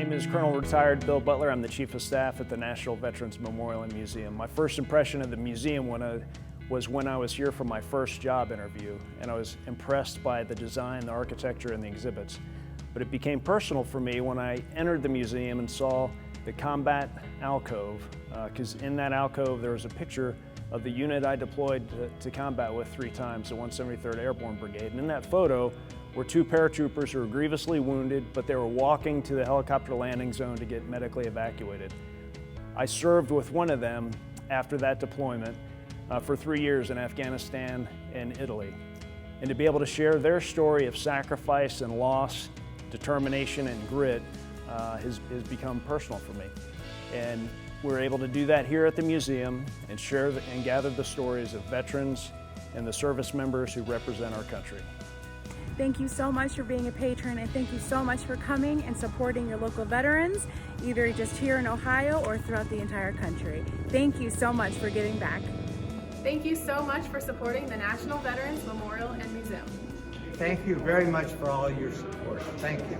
name is Colonel Retired Bill Butler. I'm the Chief of Staff at the National Veterans Memorial and Museum. My first impression of the museum was when I was here for my first job interview, and I was impressed by the design, the architecture, and the exhibits. But it became personal for me when I entered the museum and saw the combat alcove, because in that alcove there was a picture of the unit I deployed to combat with 3 times, the 173rd Airborne Brigade. And in that photo were 2 paratroopers who were grievously wounded, but they were walking to the helicopter landing zone to get medically evacuated. I served with one of them after that deployment for 3 years in Afghanistan and Italy. And to be able to share their story of sacrifice and loss, determination and grit has become personal for me. And we're able to do that here at the museum and share and gather the stories of veterans and the service members who represent our country. Thank you so much for being a patron, and thank you so much for coming and supporting your local veterans, either just here in Ohio or throughout the entire country. Thank you so much for giving back. Thank you so much for supporting the National Veterans Memorial and Museum. Thank you very much for all your support. Thank you.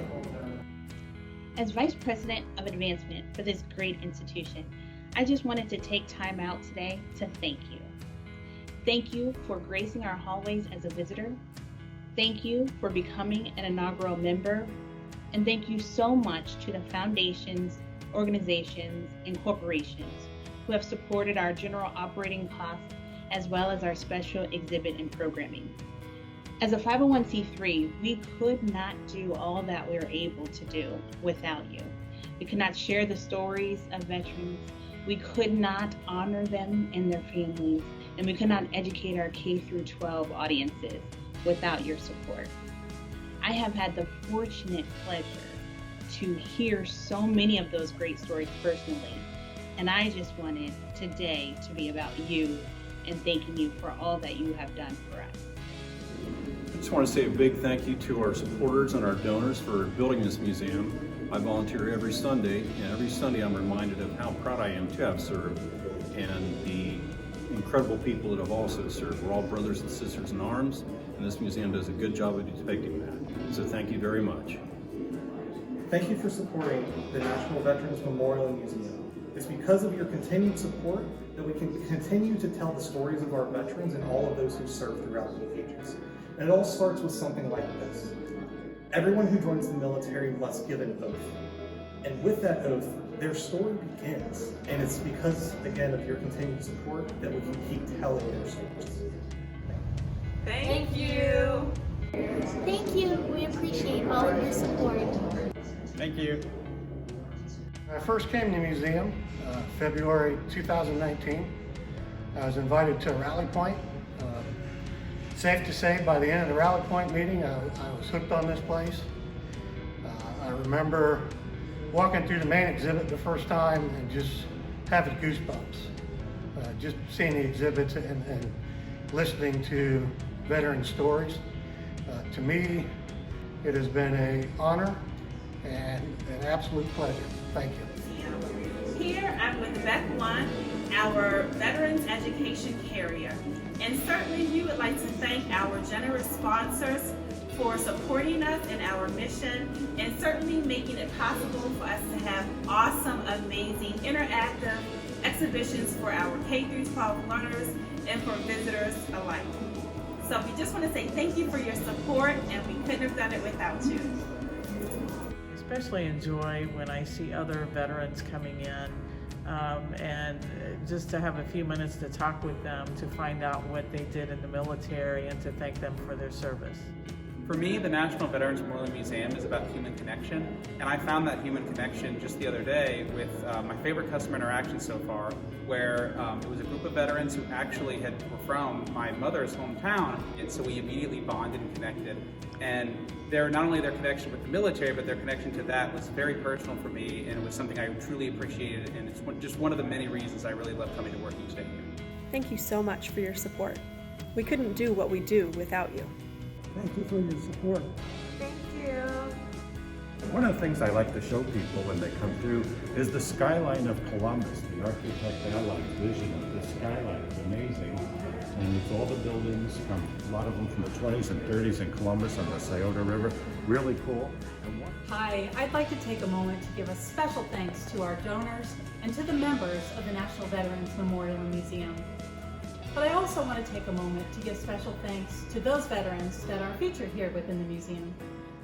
As Vice President of Advancement for this great institution, I just wanted to take time out today to thank you. Thank you for gracing our hallways as a visitor. Thank you for becoming an inaugural member. And thank you so much to the foundations, organizations, and corporations who have supported our general operating costs as well as our special exhibit and programming. As a 501c3, we could not do all that we are able to do without you. We could not share the stories of veterans. We could not honor them and their families, and we could not educate our K-12 audiences without your support. I have had the fortunate pleasure to hear so many of those great stories personally, and I just wanted today to be about you and thanking you for all that you have done for us. I just want to say a big thank you to our supporters and our donors for building this museum. I volunteer every Sunday, and every Sunday I'm reminded of how proud I am to have served and the incredible people that have also served. We're all brothers and sisters in arms, and this museum does a good job of depicting that. So thank you very much. Thank you for supporting the National Veterans Memorial and Museum. It's because of your continued support that we can continue to tell the stories of our veterans and all of those who served throughout the ages. And it all starts with something like this. Everyone who joins the military must give an oath. And with that oath, their story begins. And it's because, again, of your continued support that we can keep telling their stories. Thank you. Thank you. We appreciate all of your support. Thank you. When I first came to the museum, February 2019, I was invited to a rally point. Safe to say, by the end of the rally point meeting, I was hooked on this place. I remember walking through the main exhibit the first time and just having goosebumps. Just seeing the exhibits and listening to veteran stories. To me, it has been an honor and an absolute pleasure. Thank you. Here I'm with Vet One, our Veterans Education Carrier. And certainly we would like to thank our generous sponsors for supporting us in our mission and certainly making it possible for us to have awesome, amazing, interactive exhibitions for our K-12 learners and for visitors alike. So we just want to say thank you for your support, and we couldn't have done it without you. Especially enjoy when I see other veterans coming in and just to have a few minutes to talk with them, to find out what they did in the military and to thank them for their service. For me, the National Veterans Memorial Museum is about human connection, and I found that human connection just the other day with my favorite customer interaction so far, where it was a group of veterans who actually were from my mother's hometown, and so we immediately bonded and connected. And not only their connection with the military, but their connection to that was very personal for me, and it was something I truly appreciated, and it's just one of the many reasons I really love coming to work each day here. Thank you so much for your support. We couldn't do what we do without you. Thank you for your support. Thank you. One of the things I like to show people when they come through is the skyline of Columbus. The architect Allied's vision of this skyline is amazing. And it's all the buildings, a lot of them from the 20s and 30s in Columbus on the Scioto River. Really cool. Hi, I'd like to take a moment to give a special thanks to our donors and to the members of the National Veterans Memorial and Museum. But I also want to take a moment to give special thanks to those veterans that are featured here within the museum,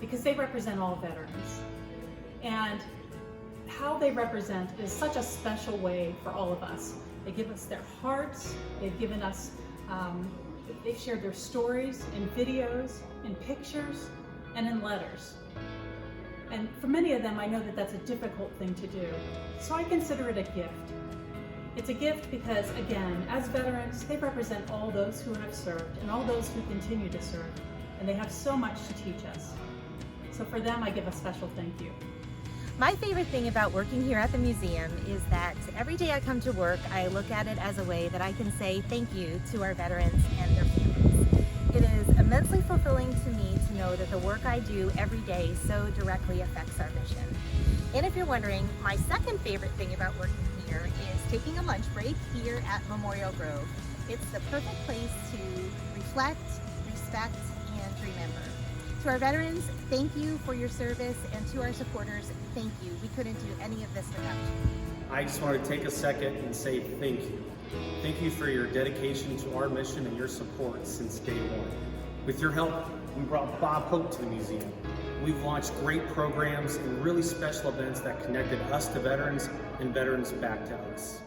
because they represent all veterans. And how they represent is such a special way for all of us. They give us their hearts, they've given us, they've shared their stories in videos, in pictures, and in letters. And for many of them, I know that that's a difficult thing to do. So I consider it a gift. It's a gift because, again, as veterans, they represent all those who have served and all those who continue to serve. And they have so much to teach us. So for them, I give a special thank you. My favorite thing about working here at the museum is that every day I come to work, I look at it as a way that I can say thank you to our veterans and their families. It is immensely fulfilling to me to know that the work I do every day so directly affects our mission. And if you're wondering, my second favorite thing about working here is taking a lunch break here at Memorial Grove. It's the perfect place to reflect, respect, and remember. To our veterans, thank you for your service, and to our supporters, thank you. We couldn't do any of this without you. I just want to take a second and say thank you. Thank you for your dedication to our mission and your support since day one. With your help, we brought Bob Hope to the museum. We've launched great programs and really special events that connected us to veterans and veterans back to us.